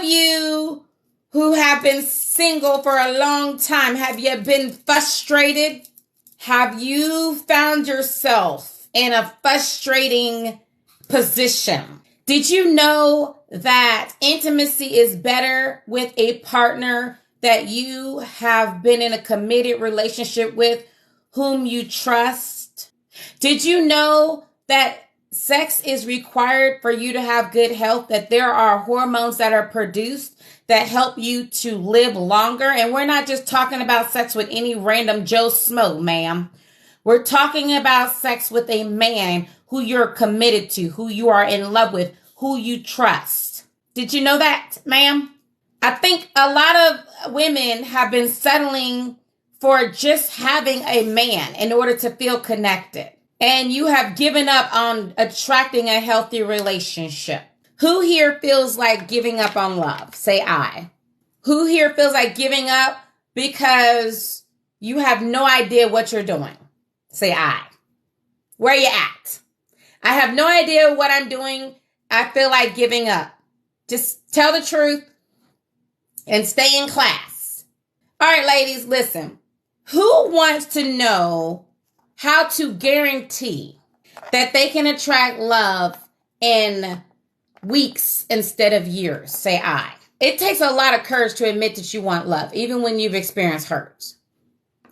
of you who have been single for a long time, have you been frustrated? Have you found yourself in a frustrating position? Did you know that intimacy is better with a partner that you have been in a committed relationship with, whom you trust? Did you know that sex is required for you to have good health, that there are hormones that are produced that help you to live longer? And we're not just talking about sex with any random Joe Smo, ma'am. We're talking about sex with a man who you're committed to, who you are in love with, who you trust. Did you know that, ma'am? I think a lot of women have been settling for just having a man in order to feel connected. And you have given up on attracting a healthy relationship. Who here feels like giving up on love? Say I. Who here feels like giving up because you have no idea what you're doing? Say I. Where you at? I have no idea what I'm doing. I feel like giving up. Just tell the truth and stay in class. All right, ladies, listen. Who wants to know how to guarantee that they can attract love in weeks instead of years? Say I. It takes a lot of courage to admit that you want love, even when you've experienced hurt.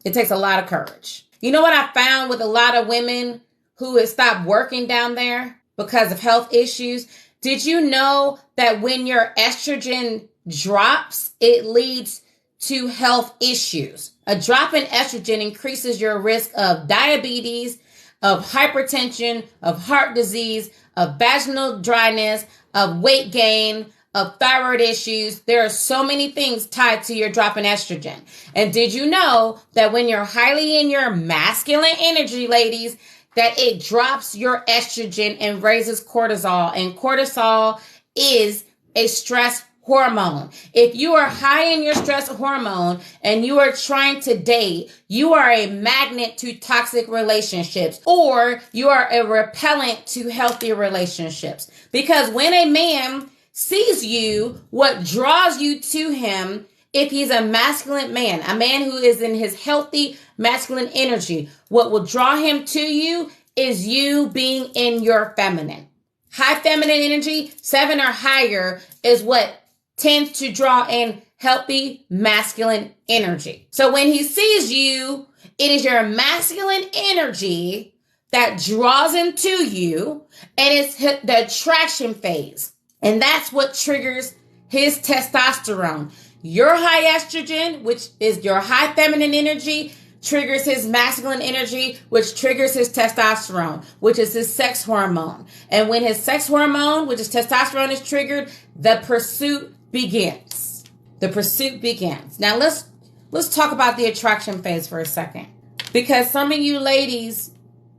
It takes a lot of courage. You know what I found with a lot of women who have stopped working down there because of health issues? Did you know that when your estrogen drops, it leads to health issues? A drop in estrogen increases your risk of diabetes, of hypertension, of heart disease, of vaginal dryness, of weight gain, of thyroid issues. There are so many things tied to your drop in estrogen. And did you know that when you're highly in your masculine energy, ladies, that it drops your estrogen and raises cortisol? And cortisol is a stress hormone. If you are high in your stress hormone and you are trying to date, you are a magnet to toxic relationships, or you are a repellent to healthy relationships. Because when a man sees you, what draws you to him, if he's a masculine man, a man who is in his healthy masculine energy, what will draw him to you is you being in your feminine. High feminine energy, 7 or higher, is what tends to draw in healthy masculine energy. So when he sees you, it is your masculine energy that draws him to you, and it's the attraction phase. And that's what triggers his testosterone. Your high estrogen, which is your high feminine energy, triggers his masculine energy, which triggers his testosterone, which is his sex hormone. And when his sex hormone, which is testosterone, is triggered, the pursuit begins. The pursuit begins. Now let's talk about the attraction phase for a second. Because some of you ladies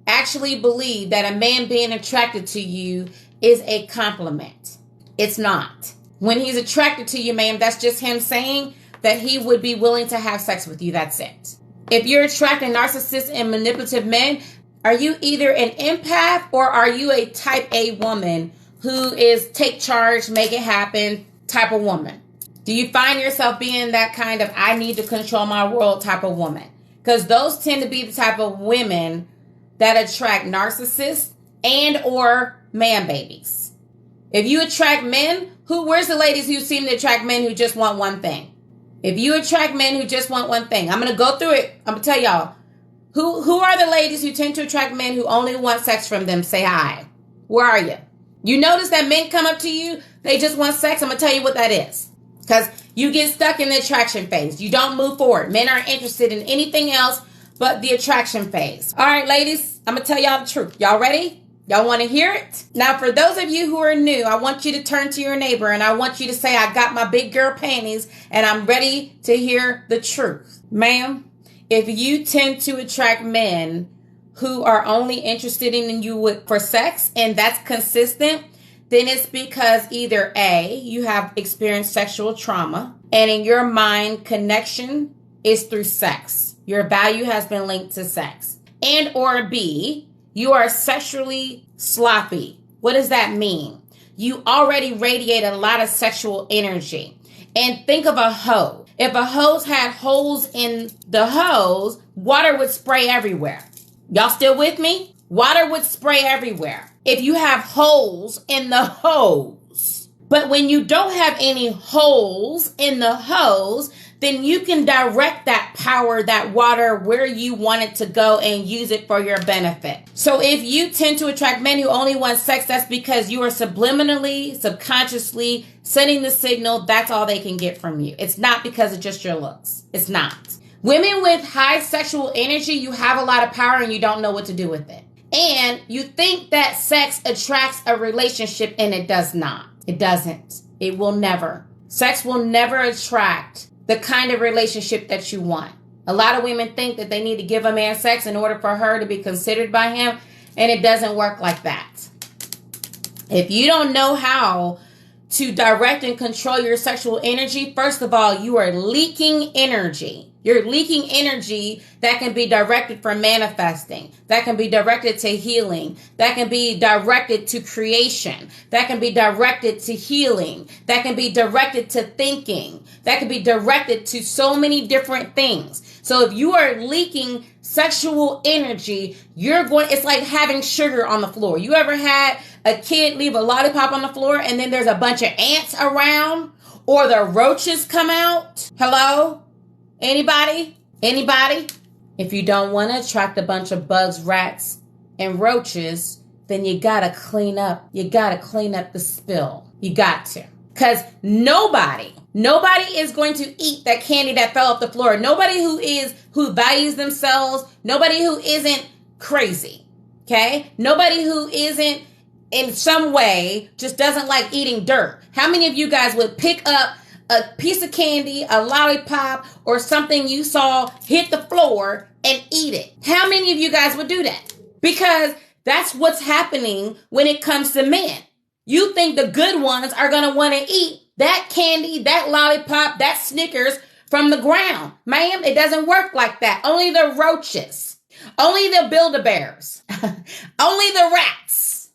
actually believe that a man being attracted to you is a compliment. It's not. When he's attracted to you, ma'am, that's just him saying that he would be willing to have sex with you. That's it. If you're attracting narcissists and manipulative men, are you either an empath or are you a type A woman who is take charge, make it happen type of woman? Do you find yourself being that kind of I need to control my world type of woman? Because those tend to be the type of women that attract narcissists and or man babies. If you attract men, where's the ladies who seem to attract men who just want one thing? If you attract men who just want one thing, I'm going to go through it. I'm going to tell y'all. Who are the ladies who tend to attract men who only want sex from them? Say hi. Where are you? You notice that men come up to you, they just want sex. I'm going to tell you what that is. Because you get stuck in the attraction phase. You don't move forward. Men aren't interested in anything else but the attraction phase. All right, ladies, I'm going to tell y'all the truth. Y'all ready? Y'all want to hear it? Now, for those of you who are new, I want you to turn to your neighbor and I want you to say, I got my big girl panties and I'm ready to hear the truth. Ma'am, if you tend to attract men who are only interested in you for sex and that's consistent, then it's because either A, you have experienced sexual trauma and in your mind, connection is through sex. Your value has been linked to sex. And or B, you are sexually sloppy. What does that mean? you already radiate a lot of sexual energy. And think of a hose. If a hose had holes in the hose, water would spray everywhere. Y'all still with me? Water would spray everywhere if you have holes in the hose. But when you don't have any holes in the hose, then you can direct that power, that water, where you want it to go and use it for your benefit. So if you tend to attract men who only want sex, that's because you are subliminally, subconsciously sending the signal that's all they can get from you. It's not because of just your looks. It's not. Women with high sexual energy, you have a lot of power and you don't know what to do with it. And you think that sex attracts a relationship, and it does not. It doesn't. It will never. Sex will never attract the kind of relationship that you want. A lot of women think that they need to give a man sex in order for her to be considered by him, and it doesn't work like that. If you don't know how to direct and control your sexual energy, first of all, you are leaking energy. You're leaking energy that can be directed for manifesting, that can be directed to healing, that can be directed to creation, that can be directed to healing, that can be directed to thinking, that can be directed to so many different things. So if you are leaking sexual energy, it's like having sugar on the floor. You ever had a kid leave a lollipop on the floor and then there's a bunch of ants around, or the roaches come out? Hello? Anybody? If you don't want to attract a bunch of bugs, rats, and roaches, then you got to clean up. You got to clean up the spill. You got to. Because nobody is going to eat that candy that fell off the floor. Nobody who values themselves, nobody who isn't crazy, okay? Nobody who isn't in some way just doesn't like eating dirt. How many of you guys would pick up a piece of candy, a lollipop, or something you saw hit the floor and eat it? How many of you guys would do that? Because that's what's happening when it comes to men. You think the good ones are going to want to eat that candy, that lollipop, that Snickers from the ground. Ma'am, it doesn't work like that. Only the roaches, only the Build-A-Bears, only the rats,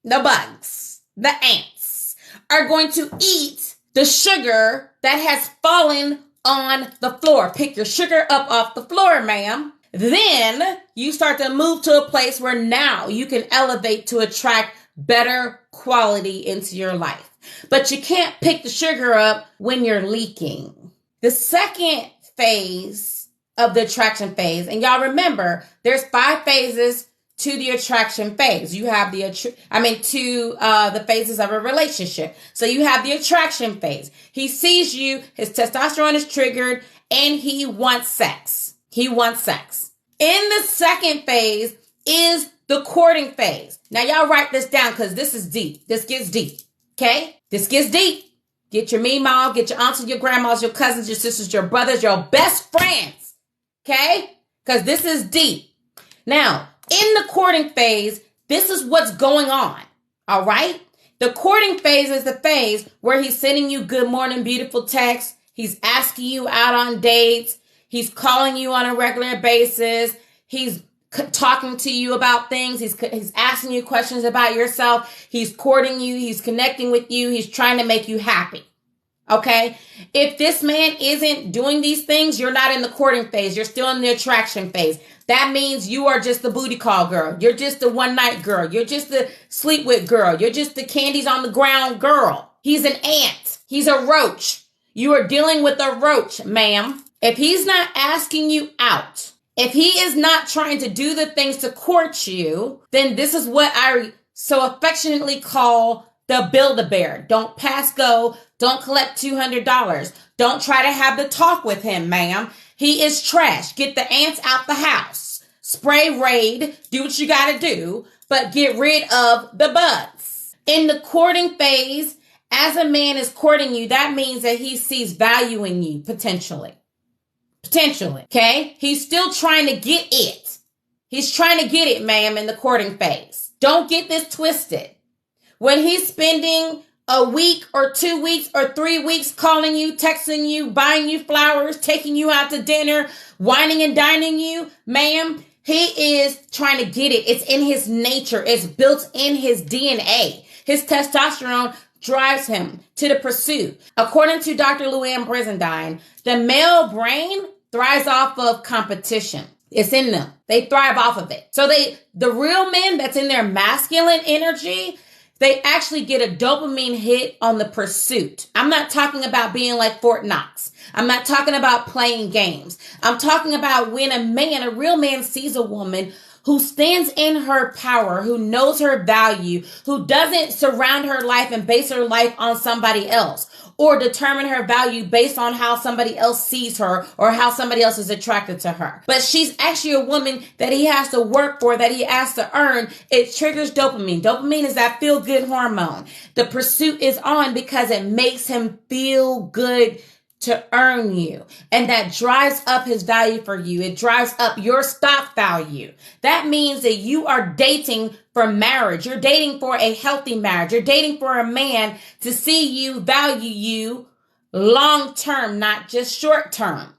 the bugs, the ants are going to eat the sugar that has fallen on the floor. Pick your sugar up off the floor, ma'am. Then you start to move to a place where now you can elevate to attract better quality into your life. But you can't pick the sugar up when you're leaking. The second phase of the attraction phase, and y'all remember, there's 5 phases to the attraction phase. You have the phases of a relationship. So you have the attraction phase. He sees you, his testosterone is triggered, and he wants sex. In the second phase is the courting phase. Now y'all write this down because this is deep. This gets deep. Okay? This gets deep. Get your meemaw, get your aunts, your grandmas, your cousins, your sisters, your brothers, your best friends. Okay? Because this is deep. Now, in the courting phase, this is what's going on. All right? The courting phase is the phase where he's sending you good morning, beautiful texts. He's asking you out on dates. He's calling you on a regular basis. He's talking to you about things. He's asking you questions about yourself. He's courting you. He's connecting with you. He's trying to make you happy. Okay? If this man isn't doing these things, you're not in the courting phase. You're still in the attraction phase. That means you are just the booty call girl. You're just the one night girl. You're just the sleep with girl. You're just the candies on the ground girl. He's an ant. He's a roach. You are dealing with a roach, ma'am. If he's not asking you out, if he is not trying to do the things to court you, then this is what I so affectionately call the Build-A-Bear. Don't pass go. Don't collect $200. Don't try to have the talk with him, ma'am. He is trash. Get the ants out the house. Spray raid. Do what you got to do, but get rid of the bugs. In the courting phase, as a man is courting you, that means that he sees value in you, potentially. Okay? He's still trying to get it. He's trying to get it, ma'am, in the courting phase. Don't get this twisted. When he's spending a week or 2 weeks or 3 weeks calling you, texting you, buying you flowers, taking you out to dinner, whining and dining you, ma'am, he is trying to get it. It's in his nature. It's built in his DNA. His testosterone drives him to the pursuit. According to Dr. Luann Brizendine, the male brain thrives off of competition. It's in them. They thrive off of it. So the real men that's in their masculine energy, they actually get a dopamine hit on the pursuit. I'm not talking about being like Fort Knox. I'm not talking about playing games. I'm talking about when a real man sees a woman who stands in her power, who knows her value, who doesn't surround her life and base her life on somebody else, or determine her value based on how somebody else sees her or how somebody else is attracted to her. But she's actually a woman that he has to work for, that he has to earn. It triggers dopamine. Dopamine is that feel-good hormone. The pursuit is on because it makes him feel good to earn you. And that drives up his value for you. It drives up your stock value. That means that you are dating for marriage. You're dating for a healthy marriage. You're dating for a man to see you, value you long term, not just short term.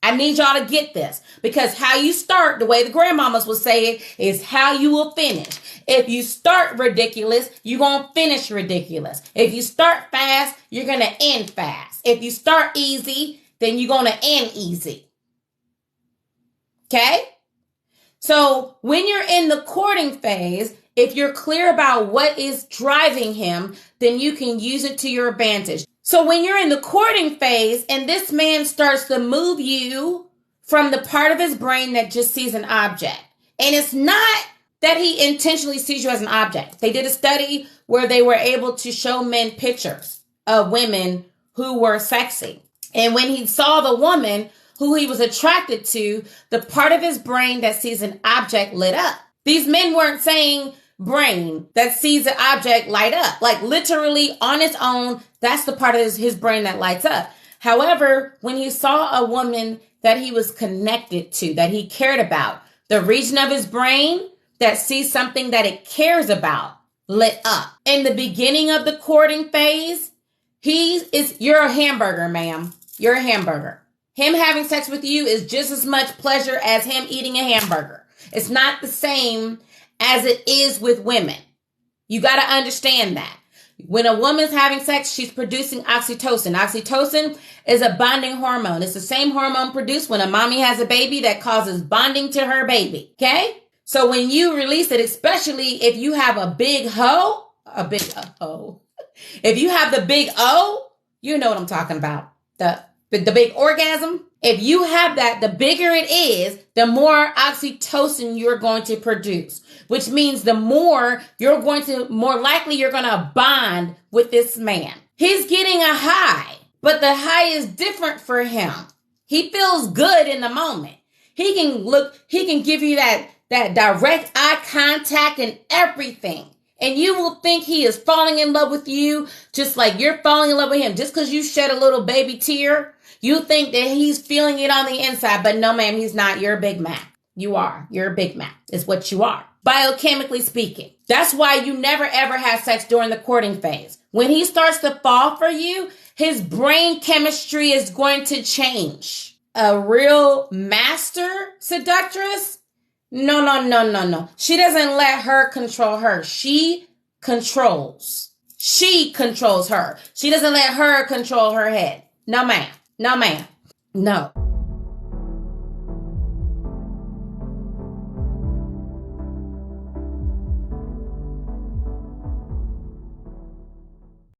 I need y'all to get this, because how you start, the way the grandmamas would say it, is how you will finish. If you start ridiculous, you're going to finish ridiculous. If you start fast, you're going to end fast. If you start easy, then you're going to end easy. Okay? So when you're in the courting phase, if you're clear about what is driving him, then you can use it to your advantage. So when you're in the courting phase and this man starts to move you from the part of his brain that just sees an object, and it's not that he intentionally sees you as an object. They did a study where they were able to show men pictures of women who were sexy. And when he saw the woman who he was attracted to, the part of his brain that sees an object lit up. These men weren't saying brain that sees the object light up. Like literally on its own, that's the part of his brain that lights up. However, when he saw a woman that he was connected to, that he cared about, the region of his brain that sees something that it cares about lit up. In the beginning of the courting phase, you're a hamburger, ma'am. You're a hamburger. Him having sex with you is just as much pleasure as him eating a hamburger. It's not the same as it is with women. You got to understand that. When a woman's having sex, she's producing oxytocin. Oxytocin is a bonding hormone. It's the same hormone produced when a mommy has a baby that causes bonding to her baby. Okay? So when you release it, especially if you have a big hoe, if you have the big O, you know what I'm talking about. The big orgasm. If you have that, the bigger it is, the more oxytocin you're going to produce, which means the more likely you're going to bond with this man. He's getting a high, but the high is different for him. He feels good in the moment. He can give you that direct eye contact and everything. And you will think he is falling in love with you just like you're falling in love with him. Just because you shed a little baby tear, you think that he's feeling it on the inside. But no, ma'am, he's not. You're a Big Mac. You are. You're a Big Mac. It's what you are. Biochemically speaking. That's why you never ever have sex during the courting phase. When he starts to fall for you, his brain chemistry is going to change. A real master seductress? No. She doesn't let her control her. She controls her. She doesn't let her control her head. No, ma'am. No.